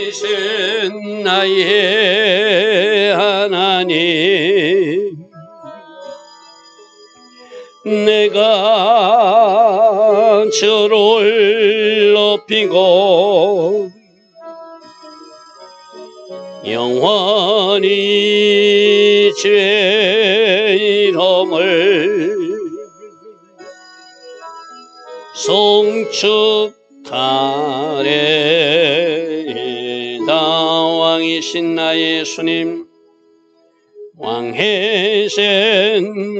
왕이신 나의 하나님, 내가 주를 높이고 영원히 주의 이름을 송축하리다. 왕이신 나의 예수님, 왕이신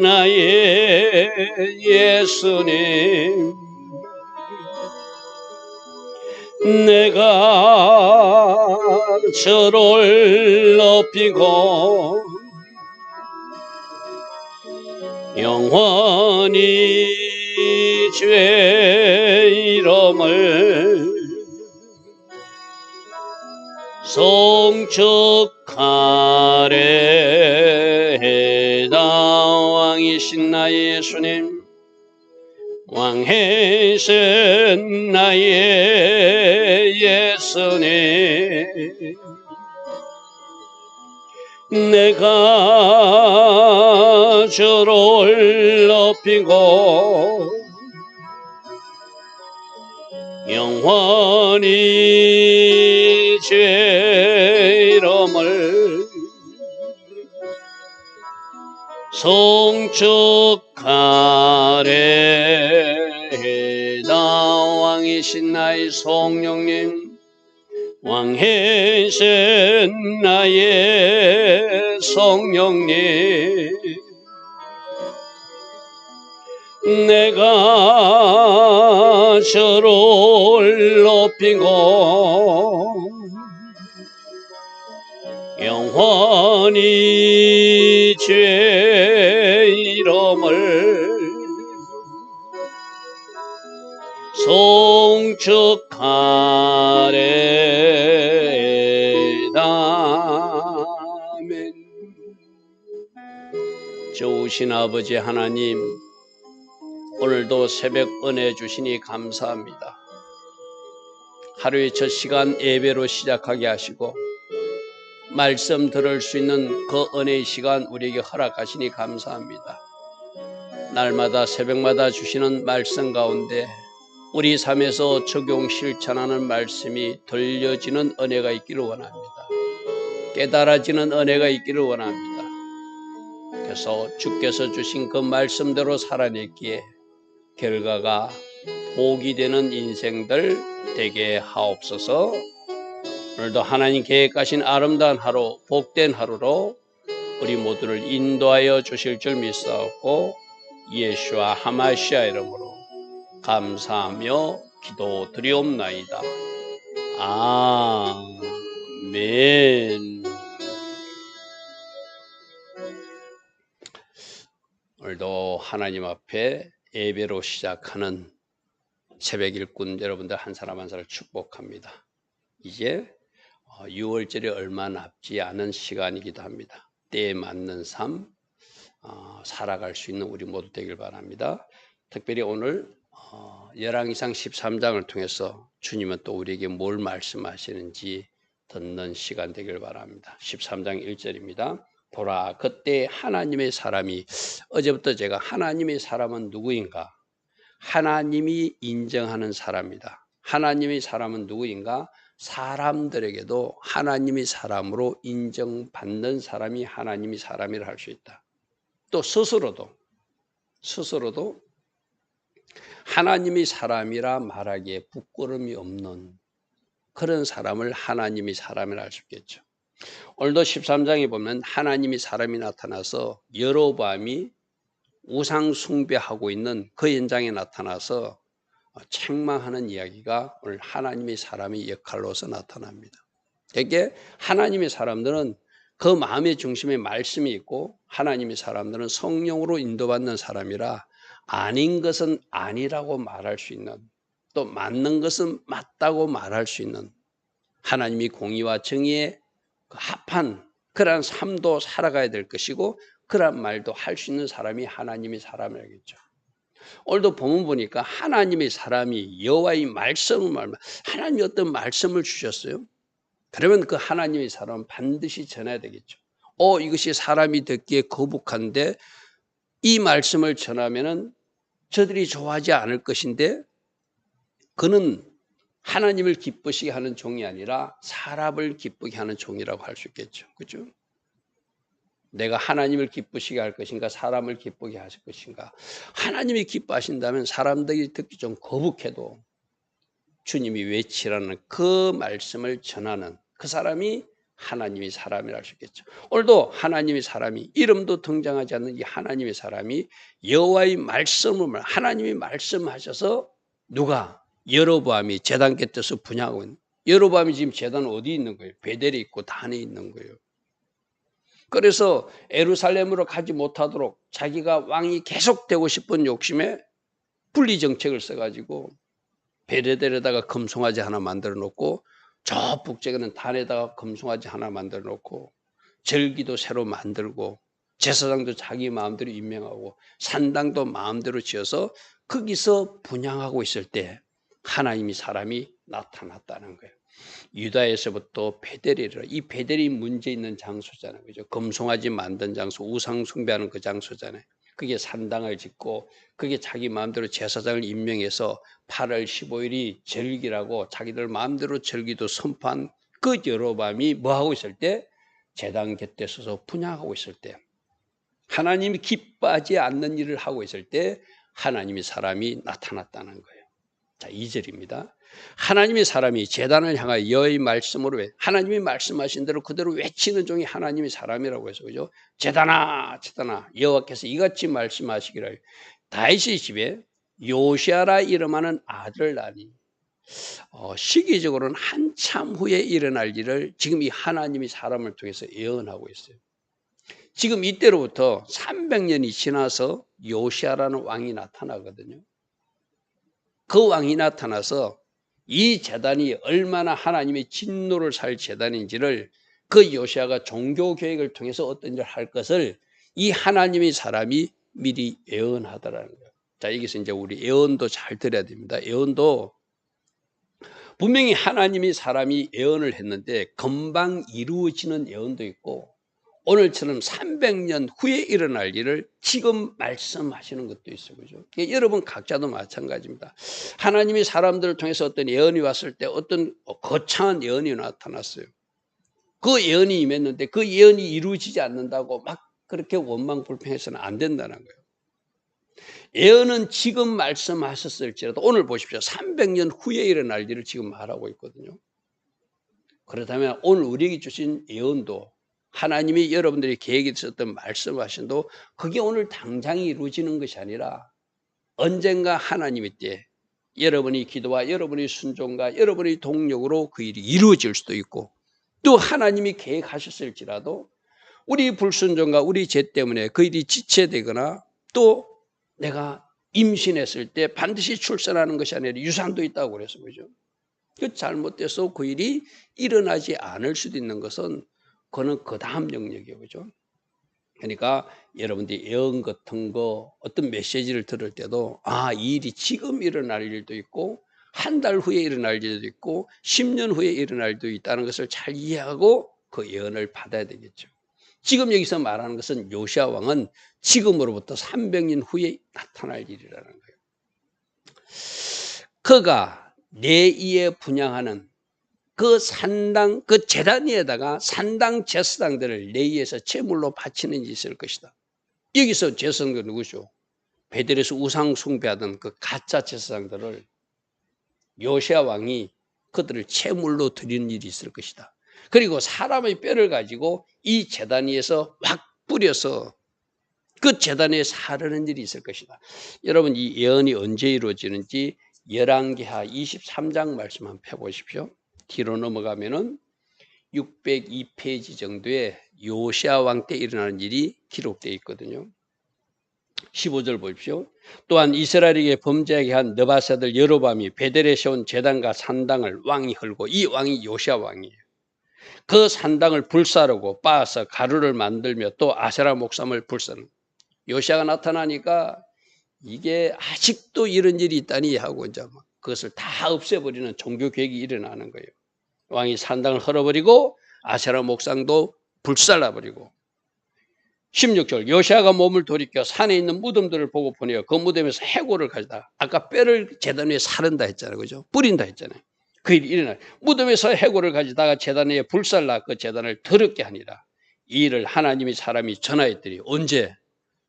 나의 예수님, 내가 주를 높이고 영원히 주의 이름을 송축하리다. 왕이신 나의 예수님, 왕이신 나의 예수님, 내가 주를 높이고 영원히 주의 이름을 송축하리다. 왕이신 나의 성령님, 왕이신 나의 성령님, 내가 주를 높이고 영원히 주의 이름을 송축하리다. 아멘. 좋으신 아버지 하나님, 오늘도 새벽 은혜 주시니 감사합니다. 하루의 첫 시간 예배로 시작하게 하시고 말씀 들을 수 있는 그 은혜의 시간 우리에게 허락하시니 감사합니다. 날마다 새벽마다 주시는 말씀 가운데 우리 삶에서 적용 실천하는 말씀이 들려지는 은혜가 있기를 원합니다. 깨달아지는 은혜가 있기를 원합니다. 그래서 주께서 주신 그 말씀대로 살아냈기에 결과가 복이 되는 인생들 되게 하옵소서. 오늘도 하나님 계획하신 아름다운 하루, 복된 하루로 우리 모두를 인도하여 주실 줄 믿사옵고 예수와 하마시아 이름으로 감사하며 기도드리옵나이다. 아멘. 오늘도 하나님 앞에 예배로 시작하는 새벽 일꾼 여러분들 한 사람 한 사람 축복합니다. 이제 6월절이 얼마 남지 않은 시간이기도 합니다. 때에 맞는 삶 살아갈 수 있는 우리 모두 되길 바랍니다. 특별히 오늘 열왕기상 13장을 통해서 주님은 또 우리에게 뭘 말씀하시는지 듣는 시간 되길 바랍니다. 13장 1절입니다. 보라, 그때 하나님의 사람이, 어제부터 제가 하나님의 사람은 누구인가? 하나님이 인정하는 사람이다. 하나님의 사람은 누구인가? 사람들에게도 하나님의 사람으로 인정받는 사람이 하나님의 사람이라 할 수 있다. 또 스스로도 하나님의 사람이라 말하기에 부끄러움이 없는 그런 사람을 하나님의 사람이라 할 수 있겠죠. 오늘도 13장에 보면 하나님의 사람이 나타나서 여로보암이 우상 숭배하고 있는 그 현장에 나타나서 책망하는 이야기가 오늘 하나님의 사람의 역할로서 나타납니다. 되게 하나님의 사람들은 그 마음의 중심에 말씀이 있고 하나님의 사람들은 성령으로 인도받는 사람이라 아닌 것은 아니라고 말할 수 있는, 또 맞는 것은 맞다고 말할 수 있는 하나님이 공의와 정의에 합한 그러한 삶도 살아가야 될 것이고 그러한 말도 할 수 있는 사람이 하나님의 사람이라겠죠. 오늘도 본문 보니까 하나님의 사람이 여호와의 말씀을 말하면 하나님이 어떤 말씀을 주셨어요? 그러면 그 하나님의 사람은 반드시 전해야 되겠죠. 이것이 사람이 듣기에 거북한데 이 말씀을 전하면은 저들이 좋아하지 않을 것인데 그는 하나님을 기쁘시게 하는 종이 아니라 사람을 기쁘게 하는 종이라고 할 수 있겠죠. 그죠? 내가 하나님을 기쁘시게 할 것인가 사람을 기쁘게 하실 것인가. 하나님이 기뻐하신다면 사람들이 듣기 좀 거북해도 주님이 외치라는 그 말씀을 전하는 그 사람이 하나님의 사람이라 할 수 있겠죠. 오늘도 하나님의 사람이 이름도 등장하지 않는 이 하나님의 사람이 여호와의 말씀을 하나님이 말씀하셔서 누가 여로보암이 제단 곁에서 분향하고 있는 여로보암이 지금 제단 어디 있는 거예요? 베델에 있고 단에 있는 거예요. 그래서 예루살렘으로 가지 못하도록 자기가 왕이 계속 되고 싶은 욕심에 분리 정책을 써가지고 베레델에다가 금송아지 하나 만들어 놓고 저 북쪽에는 단에다가 금송아지 하나 만들어 놓고 절기도 새로 만들고 제사장도 자기 마음대로 임명하고 산당도 마음대로 지어서 거기서 분향하고 있을 때 하나님이 사람이 나타났다는 거예요. 유다에서부터 베델이라 이 베델이 문제 있는 장소잖아요. 그죠? 금송아지 만든 장소, 우상 숭배하는 그 장소잖아요. 그게 산당을 짓고 그게 자기 마음대로 제사장을 임명해서 8월 15일이 절기라고 자기들 마음대로 절기도 선포한 그 여로보암이 뭐하고 있을 때 제단 곁에 서서 분향하고 있을 때 하나님이 기뻐하지 않는 일을 하고 있을 때 하나님의 사람이 나타났다는 거예요. 자, 2절입니다. 하나님의 사람이 제단을 향하여 여호와의 말씀으로 하나님이 말씀하신 대로 그대로 외치는 종이 하나님의 사람이라고 해서 그죠? 제단아 제단아 여호와께서 이같이 말씀하시기를 다윗의 집에 요시아라 이름하는 아들을 낳으니 시기적으로는 한참 후에 일어날 일을 지금 이 하나님이 사람을 통해서 예언하고 있어요. 지금 이때로부터 300년이 지나서 요시아라는 왕이 나타나거든요. 그 왕이 나타나서 이 제단이 얼마나 하나님의 진노를 살 제단인지를 그 요시아가 종교 계획을 통해서 어떤 일을 할 것을 이 하나님의 사람이 미리 예언하더라는 거예요. 자, 여기서 이제 우리 예언도 잘 들어야 됩니다. 예언도 분명히 하나님이 사람이 예언을 했는데 금방 이루어지는 예언도 있고 오늘처럼 300년 후에 일어날 일을 지금 말씀하시는 것도 있어요. 그죠? 여러분 각자도 마찬가지입니다. 하나님이 사람들을 통해서 어떤 예언이 왔을 때 어떤 거창한 예언이 나타났어요. 그 예언이 임했는데 그 예언이 이루어지지 않는다고 막 그렇게 원망불평해서는 안 된다는 거예요. 예언은 지금 말씀하셨을지라도 오늘 보십시오. 300년 후에 일어날 일을 지금 말하고 있거든요. 그렇다면 오늘 우리에게 주신 예언도 하나님이 여러분들이 계획에 있었던 말씀하신도 그게 오늘 당장 이루어지는 것이 아니라 언젠가 하나님의 때 여러분의 기도와 여러분의 순종과 여러분의 동력으로 그 일이 이루어질 수도 있고 또 하나님이 계획하셨을지라도 우리 불순종과 우리 죄 때문에 그 일이 지체되거나 또 내가 임신했을 때 반드시 출산하는 것이 아니라 유산도 있다고 그래서 그죠? 그 잘못돼서 그 일이 일어나지 않을 수도 있는 것은 그거는 그 다음 영역이에요. 그죠? 그러니까 여러분들이 예언 같은 거 어떤 메시지를 들을 때도 이 일이 지금 일어날 일도 있고 한 달 후에 일어날 일도 있고 10년 후에 일어날 일도 있다는 것을 잘 이해하고 그 예언을 받아야 되겠죠. 지금 여기서 말하는 것은 요시아 왕은 지금으로부터 300년 후에 나타날 일이라는 거예요. 그가 내 이에 분향하는 그 산당, 그 제단 위에다가 산당 제사장들을 레이에서 제물로 바치는 일이 있을 것이다. 여기서 제사장들 누구죠? 베델에서 우상 숭배하던 그 가짜 제사장들을 요시아 왕이 그들을 제물로 드리는 일이 있을 것이다. 그리고 사람의 뼈를 가지고 이 제단 위에서 확 뿌려서 그 제단 위에 사르는 일이 있을 것이다. 여러분 이 예언이 언제 이루어지는지 열왕기하 23장 말씀 한번 펴보십시오. 뒤로 넘어가면은 602페이지 정도에 요시아 왕 때 일어나는 일이 기록되어 있거든요. 15절 보십시오. 또한 이스라엘에게 범죄하게 한 느바사들 여로보암이 베델에 세운 제단과 산당을 왕이 헐고 이 왕이 요시아 왕이에요. 그 산당을 불사르고 빻아서 가루를 만들며 또 아세라 목삼을 불사르는 요시아가 나타나니까 이게 아직도 이런 일이 있다니 하고 이제 그것을 다 없애버리는 종교 계획이 일어나는 거예요. 왕이 산당을 헐어버리고 아세라 목상도 불살라버리고 16절 요시아가 몸을 돌이켜 산에 있는 무덤들을 보고 보내어 그 무덤에서 해골을 가져다 아까 뼈를 제단 위에 사른다 했잖아요. 그죠? 뿌린다 했잖아요. 그 일이 일어나 무덤에서 해골을 가져다가 제단 위에 불살라 그 제단을 더럽게 하니라. 이 일을 하나님이 사람이 전하였더니 언제?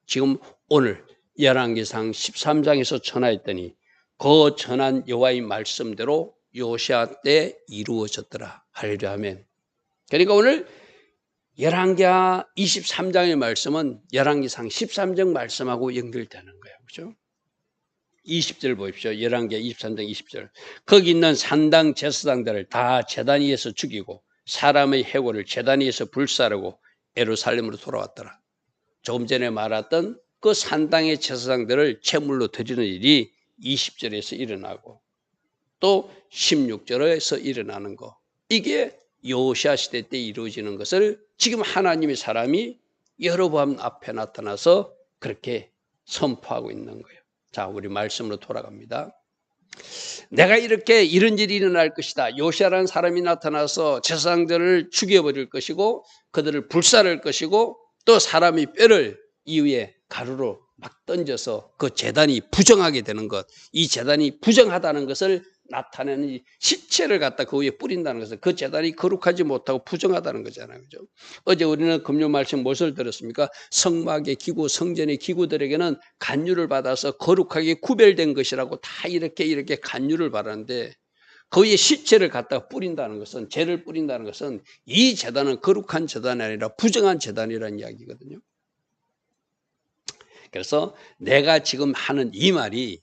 지금 오늘 열왕기상 13장에서 전하였더니 그 전한 여호와의 말씀대로 요시아 때 이루어졌더라. 할렐루야 아멘. 그러니까 오늘 열왕기하 23장의 말씀은 열왕기상 13장 말씀하고 연결되는 거예요. 그렇죠? 20절 보십시오. 열왕기하 23장 20절. 거기 있는 산당 제사장들을 다 제단 위에서 죽이고 사람의 해골을 제단 위에서 불사르고 예루살렘으로 돌아왔더라. 조금 전에 말했던 그 산당의 제사장들을 제물로 드리는 일이 20절에서 일어나고 또 16절에서 일어나는 거. 이게 요시아 시대 때 이루어지는 것을 지금 하나님의 사람이 여로보암 앞에 나타나서 그렇게 선포하고 있는 거예요. 자, 우리 말씀으로 돌아갑니다. 내가 이렇게 이런 일이 일어날 것이다. 요시아라는 사람이 나타나서 제사장들을 죽여버릴 것이고 그들을 불살할 것이고 또 사람이 뼈를 이후에 가루로 막 던져서 그 제단이 부정하게 되는 것, 이 제단이 부정하다는 것을 나타내는 시체를 갖다 그 위에 뿌린다는 것은 그 제단이 거룩하지 못하고 부정하다는 거잖아요. 그죠? 어제 우리는 금요 말씀 무엇을 들었습니까? 성막의 기구, 성전의 기구들에게는 간유를 받아서 거룩하게 구별된 것이라고 다 이렇게 간유를 받았는데 그 위에 시체를 갖다가 뿌린다는 것은, 죄를 뿌린다는 것은 이 제단은 거룩한 제단이 아니라 부정한 제단이라는 이야기거든요. 그래서 내가 지금 하는 이 말이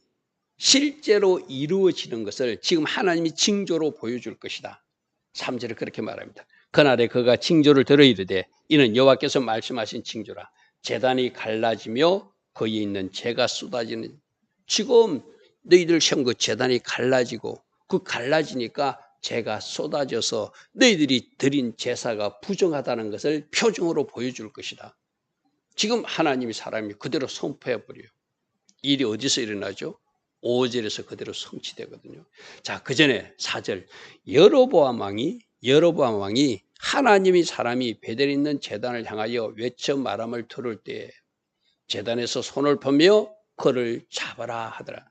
실제로 이루어지는 것을 지금 하나님이 징조로 보여줄 것이다. 3절에 그렇게 말합니다. 그날에 그가 징조를 들어 이르되 이는 여호와께서 말씀하신 징조라. 제단이 갈라지며 거기에 있는 재가 쏟아지는. 지금 너희들 세운 그 제단이 갈라지고 그 갈라지니까 재가 쏟아져서 너희들이 드린 제사가 부정하다는 것을 표정으로 보여줄 것이다. 지금 하나님이 사람이 그대로 선포해버려요. 일이 어디서 일어나죠? 5절에서 그대로 성취되거든요. 자, 그 전에 4절. 여로보암 왕이 하나님이 사람이 베델에 있는 제단을 향하여 외쳐 말함을 들을 때 제단에서 손을 펴며 그를 잡아라 하더라.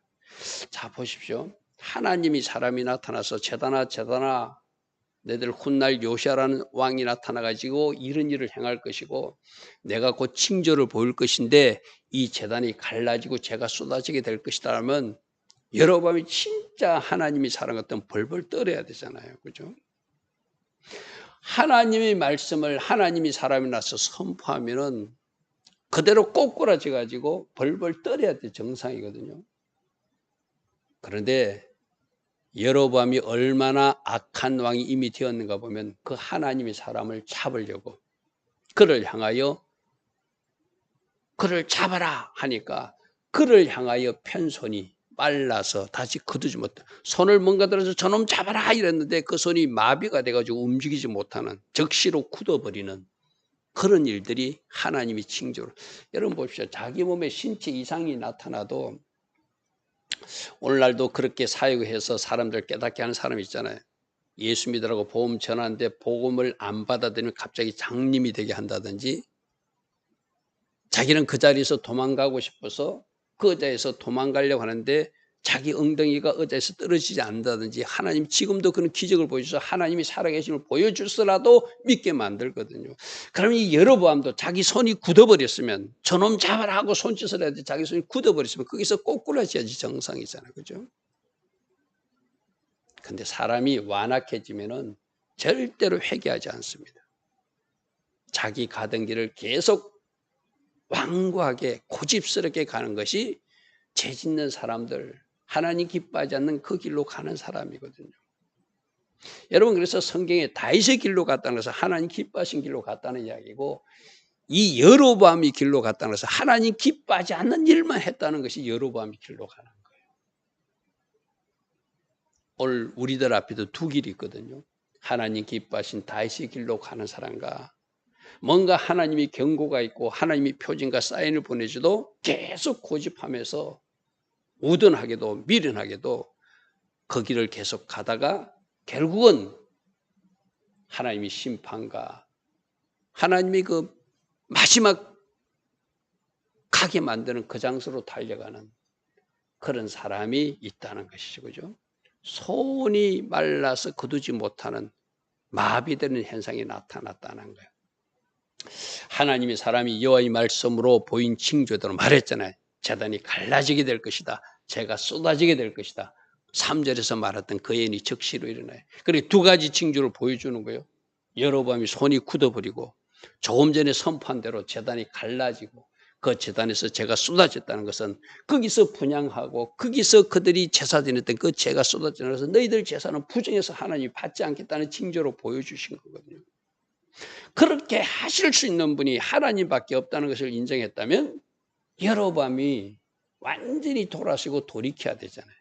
자, 보십시오. 하나님이 사람이 나타나서 제단아 너희들 훗날 요시아라는 왕이 나타나가지고 이런 일을 행할 것이고 내가 곧 징조를 보일 것인데 이 제단이 갈라지고 재가 쏟아지게 될 것이다 하면 여로보암이 진짜 하나님이 사람 같으면 벌벌 떨어야 되잖아요. 그죠? 하나님의 말씀을 하나님이 사람이 나서 선포하면은 그대로 꼬꾸라져 가지고 벌벌 떨어야 돼 정상이거든요. 그런데 여로보암이 얼마나 악한 왕이 이미 되었는가 보면 그 하나님의 사람을 잡으려고 그를 향하여 그를 잡아라 하니까 그를 향하여 편 손이 빨라서 다시 거두지 못해 손을 뭔가 들어서 저놈 잡아라 이랬는데 그 손이 마비가 돼가지고 움직이지 못하는 적시로 굳어버리는 그런 일들이 하나님이 징조로. 여러분 보십시오. 자기 몸에 신체 이상이 나타나도 오늘날도 그렇게 사역해서 사람들 깨닫게 하는 사람이 있잖아요. 예수 믿으라고 복음 전하는데 복음을 안 받아들이면 갑자기 장님이 되게 한다든지 자기는 그 자리에서 도망가고 싶어서 그 의자에서 도망가려고 하는데 자기 엉덩이가 의자에서 떨어지지 않는다든지 하나님 지금도 그런 기적을 보여주셔서 하나님이 살아계심을 보여줄서라도 믿게 만들거든요. 그러면 이 여로보암도 자기 손이 굳어버렸으면 저놈 잡아라 하고 손짓을 해야 돼. 자기 손이 굳어버렸으면 거기서 꼬꾸라져야지 정상이잖아요. 그죠? 근데 사람이 완악해지면은 절대로 회개하지 않습니다. 자기 가던 길을 계속 완고하게 고집스럽게 가는 것이 죄 짓는 사람들, 하나님 기뻐하지 않는 그 길로 가는 사람이거든요. 여러분 그래서 성경에 다윗의 길로 갔다는 것은 하나님 기뻐하신 길로 갔다는 이야기고 이 여로보암이 길로 갔다는 것은 하나님 기뻐하지 않는 일만 했다는 것이 여로보암이 길로 가는 거예요. 오늘 우리들 앞에도 두 길이 있거든요. 하나님 기뻐하신 다윗의 길로 가는 사람과 뭔가 하나님이 경고가 있고 하나님이 표징과 사인을 보내줘도 계속 고집하면서 우둔하게도 미련하게도 그 길을 계속 가다가 결국은 하나님이 심판가, 하나님이 그 마지막 가게 만드는 그 장소로 달려가는 그런 사람이 있다는 것이죠. 그죠? 손이 말라서 거두지 못하는 마비되는 현상이 나타났다는 거예요. 하나님이 사람이 여호와의 말씀으로 보인 징조대로 말했잖아요. 제단이 갈라지게 될 것이다. 재가 쏟아지게 될 것이다. 3절에서 말했던 그 예언이 적시로 일어나요. 그리고 두 가지 징조를 보여주는 거예요. 여로보암이 손이 굳어버리고 조금 전에 선포한 대로 제단이 갈라지고 그 제단에서 재가 쏟아졌다는 것은 거기서 분향하고 거기서 그들이 제사 드렸던 그 재가 쏟아지는 것은 너희들 제사는 부정해서 하나님이 받지 않겠다는 징조로 보여주신 거거든요. 그렇게 하실 수 있는 분이 하나님밖에 없다는 것을 인정했다면 여로보암이 완전히 돌아서고 돌이켜야 되잖아요.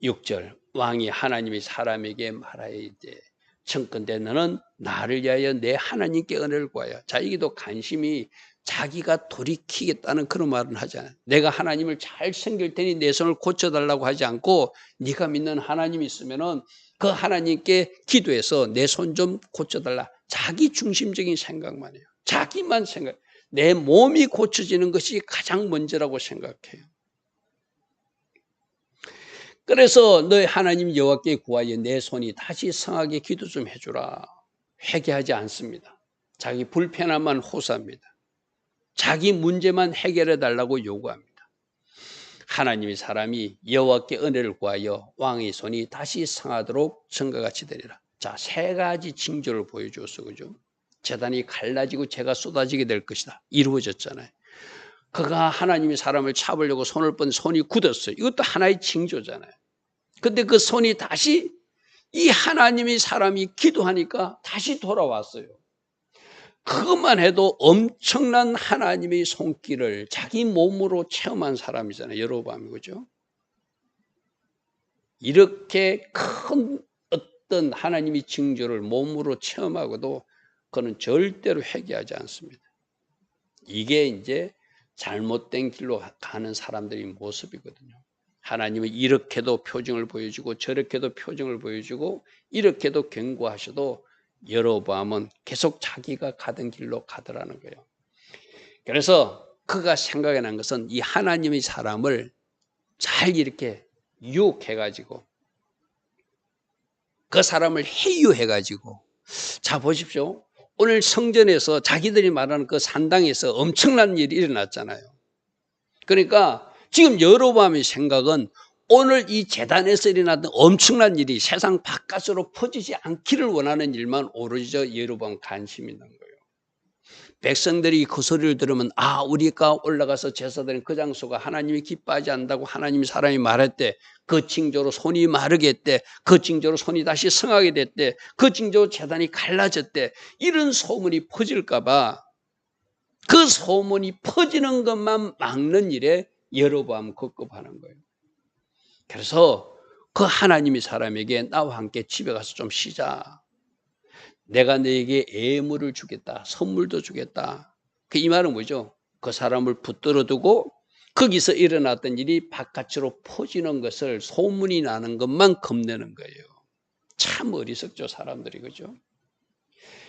6절 왕이 하나님이 사람에게 말하이되 청컨대 너는 나를 위하여 내 하나님께 은혜를 구하여. 자, 여기도 관심이 자기가 돌이키겠다는 그런 말은 하잖아요. 내가 하나님을 잘 섬길 테니 내 손을 고쳐달라고 하지 않고 네가 믿는 하나님이 있으면은 그 하나님께 기도해서 내 손 좀 고쳐달라. 자기 중심적인 생각만 해요. 자기만 생각. 내 몸이 고쳐지는 것이 가장 먼저라고 생각해요. 그래서 너희 하나님 여호와께 구하여 내 손이 다시 성하게 기도 좀 해주라. 회개하지 않습니다. 자기 불편함만 호소합니다. 자기 문제만 해결해 달라고 요구합니다. 하나님이 사람이 여호와께 은혜를 구하여 왕의 손이 다시 성하도록 전과 같이 되리라. 자, 세 가지 징조를 보여줬어, 그죠? 제단이 갈라지고 재가 쏟아지게 될 것이다. 이루어졌잖아요. 그가 하나님이 사람을 잡으려고 손을 뻗은 손이 굳었어요. 이것도 하나의 징조잖아요. 근데 그 손이 다시 이 하나님이 사람이 기도하니까 다시 돌아왔어요. 그것만 해도 엄청난 하나님의 손길을 자기 몸으로 체험한 사람이잖아요. 여로보암이, 그죠? 이렇게 큰 어떤 하나님의 징조를 몸으로 체험하고도 그는 절대로 회개하지 않습니다. 이게 이제 잘못된 길로 가는 사람들의 모습이거든요. 하나님은 이렇게도 표징을 보여주고 저렇게도 표징을 보여주고 이렇게도 경고하셔도 여로보암은 계속 자기가 가던 길로 가더라는 거예요. 그래서 그가 생각해 난 것은 이 하나님의 사람을 잘 이렇게 유혹해가지고 그 사람을 해유해가지고, 자 보십시오. 오늘 성전에서 자기들이 말하는 그 산당에서 엄청난 일이 일어났잖아요. 그러니까 지금 여로보암의 생각은 오늘 이 제단에서 일어났던 엄청난 일이 세상 바깥으로 퍼지지 않기를 원하는 일만 오로지 여로보암 관심이 있는 거예요. 백성들이 그 소리를 들으면 아, 우리가 올라가서 제사드린 그 장소가 하나님이 기뻐하지 않는다고 하나님이 사람이 말했대. 그 징조로 손이 마르게 했대. 그 징조로 손이 다시 성하게 됐대. 그 징조로 제단이 갈라졌대. 이런 소문이 퍼질까 봐 그 소문이 퍼지는 것만 막는 일에 여로보암 급급하는 거예요. 그래서 그 하나님이 사람에게 나와 함께 집에 가서 좀 쉬자. 내가 너에게 예물을 주겠다. 선물도 주겠다. 이 말은 뭐죠? 그 사람을 붙들어 두고 거기서 일어났던 일이 바깥으로 퍼지는 것을 소문이 나는 것만 겁내는 거예요. 참 어리석죠, 사람들이. 그죠?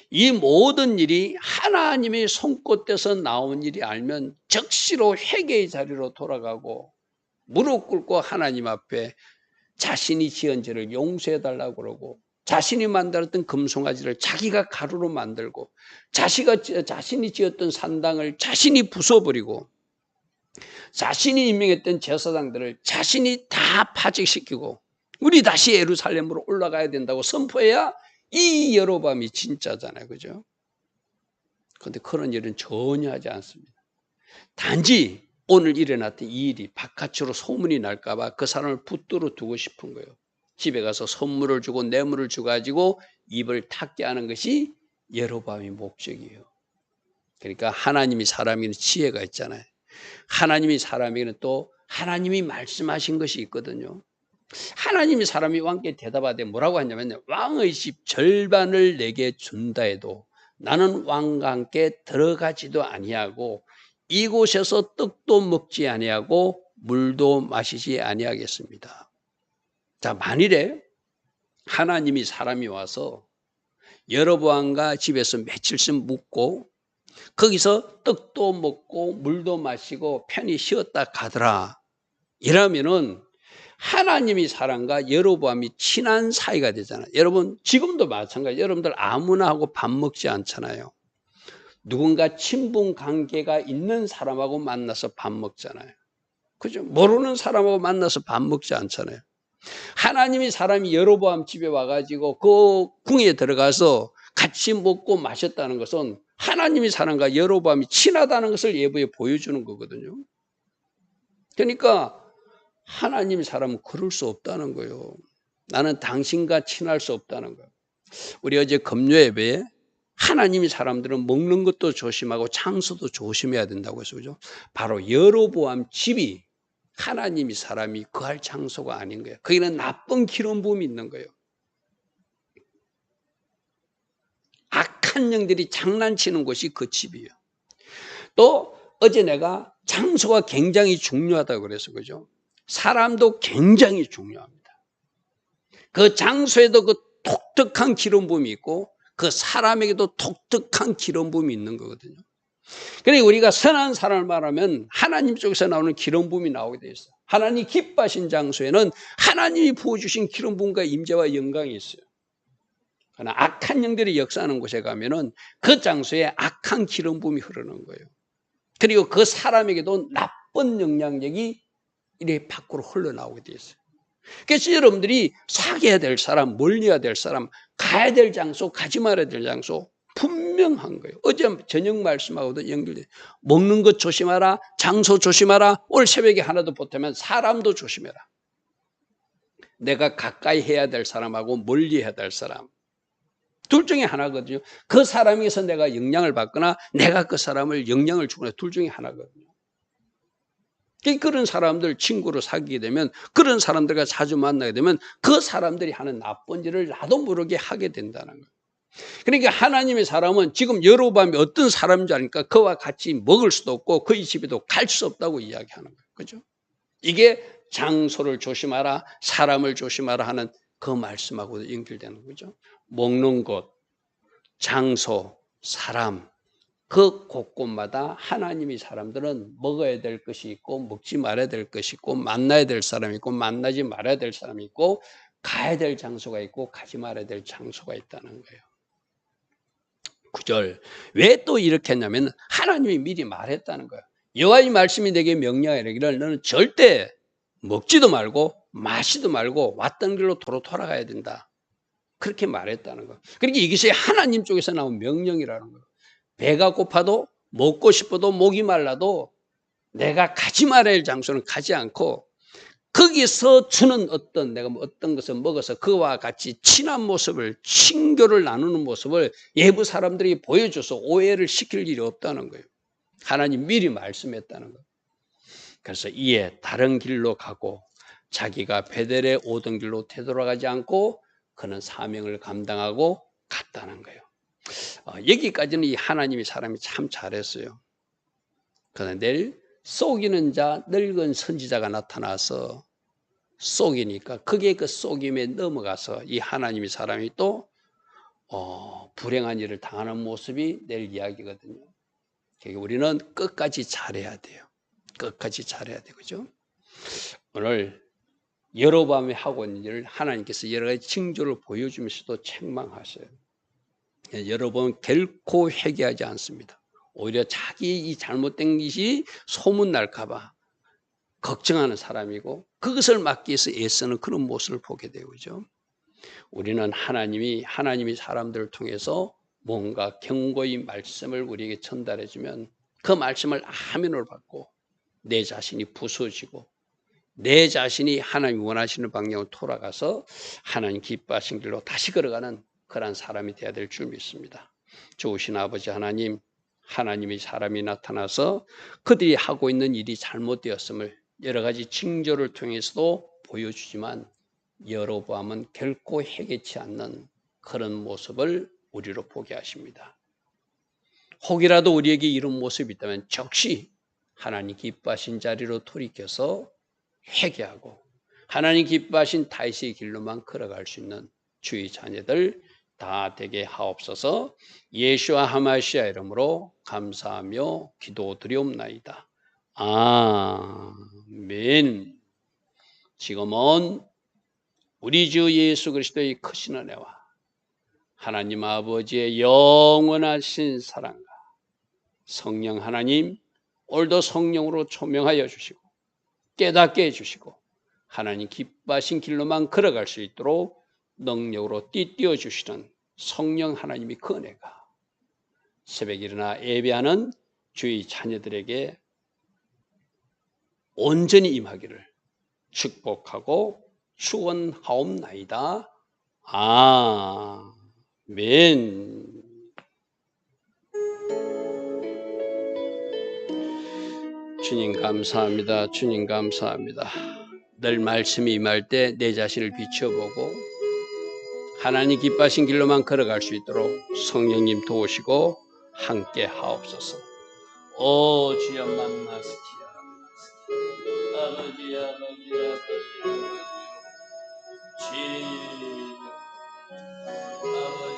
이 모든 일이 하나님의 손끝에서 나온 일이 알면 적시로 회개의 자리로 돌아가고 무릎 꿇고 하나님 앞에 자신이 지은 죄를 용서해달라고 그러고 자신이 만들었던 금송아지를 자기가 가루로 만들고 자신이 지었던 산당을 자신이 부숴버리고 자신이 임명했던 제사장들을 자신이 다 파직시키고 우리 다시 예루살렘으로 올라가야 된다고 선포해야 이 여로보암이 진짜잖아요. 그죠? 그런데 그런 일은 전혀 하지 않습니다. 단지 오늘 일어났던 이 일이 바깥으로 소문이 날까 봐 그 사람을 붙들어 두고 싶은 거예요. 집에 가서 선물을 주고 뇌물을 주가지고 입을 닫게 하는 것이 여로보암의 목적이에요. 그러니까 하나님이 사람에게는 지혜가 있잖아요. 하나님이 사람에게는 또 하나님이 말씀하신 것이 있거든요. 하나님이 사람이 왕께 대답하되 뭐라고 하냐면 왕의 집 절반을 내게 준다 해도 나는 왕과 함께 들어가지도 아니하고 이곳에서 떡도 먹지 아니하고 물도 마시지 아니하겠습니다. 자, 만일에 하나님이 사람이 와서 여로보암과 집에서 며칠씩 묵고 거기서 떡도 먹고 물도 마시고 편히 쉬었다 가더라. 이러면은 하나님이 사람과 여로보암이 친한 사이가 되잖아요. 여러분 지금도 마찬가지. 여러분들 아무나 하고 밥 먹지 않잖아요. 누군가 친분 관계가 있는 사람하고 만나서 밥 먹잖아요. 그죠? 모르는 사람하고 만나서 밥 먹지 않잖아요. 하나님이 사람이 여로보암 집에 와가지고 그 궁에 들어가서 같이 먹고 마셨다는 것은 하나님이 사람과 여로보암이 친하다는 것을 예부에 보여주는 거거든요. 그러니까 하나님이 사람은 그럴 수 없다는 거예요. 나는 당신과 친할 수 없다는 거예요. 우리 어제 금요 예배에 하나님이 사람들은 먹는 것도 조심하고 장소도 조심해야 된다고 해서 그죠? 바로 여로보암 집이 하나님이 사람이 거할 장소가 아닌 거예요. 거기는 나쁜 기름 부음이 있는 거예요. 악한 영들이 장난치는 곳이 그 집이에요. 또 어제 내가 장소가 굉장히 중요하다고 그래서 그죠? 사람도 굉장히 중요합니다. 그 장소에도 그 독특한 기름 부음이 있고 그 사람에게도 독특한 기름 부음이 있는 거거든요. 그러니까 우리가 선한 사람을 말하면 하나님 쪽에서 나오는 기름 부음이 나오게 돼 있어요. 하나님 기뻐하신 장소에는 하나님이 부어주신 기름 부음과 임재와 영광이 있어요. 그러나 악한 영들이 역사하는 곳에 가면은 그 장소에 악한 기름 부음이 흐르는 거예요. 그리고 그 사람에게도 나쁜 영향력이 이렇게 밖으로 흘러나오게 돼 있어요. 그래서 여러분들이 사귀어야 될 사람, 멀리해야 될 사람, 가야 될 장소, 가지 말아야 될 장소 분명한 거예요. 어제 저녁 말씀하고도 연결돼요. 먹는 것 조심하라, 장소 조심하라, 오늘 새벽에 하나도 보태면 사람도 조심해라. 내가 가까이 해야 될 사람하고 멀리해야 될 사람. 둘 중에 하나거든요. 그 사람에게서 내가 영향을 받거나 내가 그 사람을 영향을 주거나 둘 중에 하나거든요. 그런 사람들 친구로 사귀게 되면 그런 사람들과 자주 만나게 되면 그 사람들이 하는 나쁜 일을 나도 모르게 하게 된다는 거예요. 그러니까 하나님의 사람은 지금 여로보암이 어떤 사람인지 아니까 그와 같이 먹을 수도 없고 그의 집에도 갈 수 없다고 이야기하는 거예요. 그죠? 이게 장소를 조심하라, 사람을 조심하라 하는 그 말씀하고도 연결되는 거죠. 먹는 곳, 장소, 사람, 그 곳곳마다 하나님이 사람들은 먹어야 될 것이 있고 먹지 말아야 될 것이 있고 만나야 될 사람이 있고 만나지 말아야 될 사람이 있고 가야 될 장소가 있고 가지 말아야 될 장소가 있다는 거예요. 9절. 왜 또 이렇게 했냐면 하나님이 미리 말했다는 거예요. 여호와의 말씀이 내게 명령하기를 너는 절대 먹지도 말고 마시도 말고 왔던 길로 도로 돌아가야 된다. 그렇게 말했다는 거예요. 그러니까 이것이 하나님 쪽에서 나온 명령이라는 거예요. 배가 고파도 먹고 싶어도 목이 말라도 내가 가지 말아야 할 장소는 가지 않고 거기서 주는 내가 어떤 것을 먹어서 그와 같이 친한 모습을, 친교를 나누는 모습을 예부 사람들이 보여줘서 오해를 시킬 일이 없다는 거예요. 하나님 미리 말씀했다는 거예요. 그래서 이에 다른 길로 가고 자기가 베델에 오던 길로 되돌아가지 않고 그는 사명을 감당하고 갔다는 거예요. 여기까지는 이 하나님이 사람이 참 잘했어요. 그런데 내일 속이는 자, 늙은 선지자가 나타나서 속이니까 그게 그 속임에 넘어가서 이 하나님이 사람이 또 불행한 일을 당하는 모습이 내일 이야기거든요. 그러니까 우리는 끝까지 잘해야 돼요. 끝까지 잘해야 되죠. 오늘 여로보암이 하고 있는 일을 하나님께서 여러 가지 징조를 보여주면서도 책망하셔요. 여러분 결코 회개하지 않습니다. 오히려 자기 이 잘못된 것이 소문날까 봐 걱정하는 사람이고 그것을 막기 위해서 애쓰는 그런 모습을 보게 되죠. 우리는 하나님이 사람들을 통해서 뭔가 경고의 말씀을 우리에게 전달해 주면 그 말씀을 아멘으로 받고 내 자신이 부서지고 내 자신이 하나님이 원하시는 방향으로 돌아가서 하나님 기뻐하신 길로 다시 걸어가는 그런 사람이 되어야 될 줄 믿습니다. 좋으신 아버지 하나님, 하나님이 사람이 나타나서 그들이 하고 있는 일이 잘못되었음을 여러 가지 징조를 통해서도 보여주지만 여로보암은 결코 해결치 않는 그런 모습을 우리로 보게 하십니다. 혹이라도 우리에게 이런 모습이 있다면 즉시 하나님 기뻐하신 자리로 돌이켜서 회개하고 하나님 기뻐하신 다윗의 길로만 걸어갈 수 있는 주의 자녀들 다 되게 하옵소서. 예수와 하마시아 이름으로 감사하며 기도드리옵나이다. 아멘. 지금은 우리 주 예수 그리스도의 크신 은혜와 하나님 아버지의 영원하신 사랑과 성령 하나님 오늘도 성령으로 초명하여 주시고 깨닫게 해주시고 하나님 기뻐하신 길로만 걸어갈 수 있도록 능력으로 띠띠어 주시는 성령 하나님의 그 은혜가 새벽에 일어나 예배하는 주의 자녀들에게 온전히 임하기를 축복하고 축원하옵나이다. 아멘. 주님 감사합니다. 주님 감사합니다. 늘 말씀이 임할 때 내 자신을 비춰보고 하나님 기뻐하신 길로만 걸어갈 수 있도록 성령님 도우시고 함께 하옵소서. 오 주여 만나스키야 아버지 아버지 아버지 아버지 주여 아버지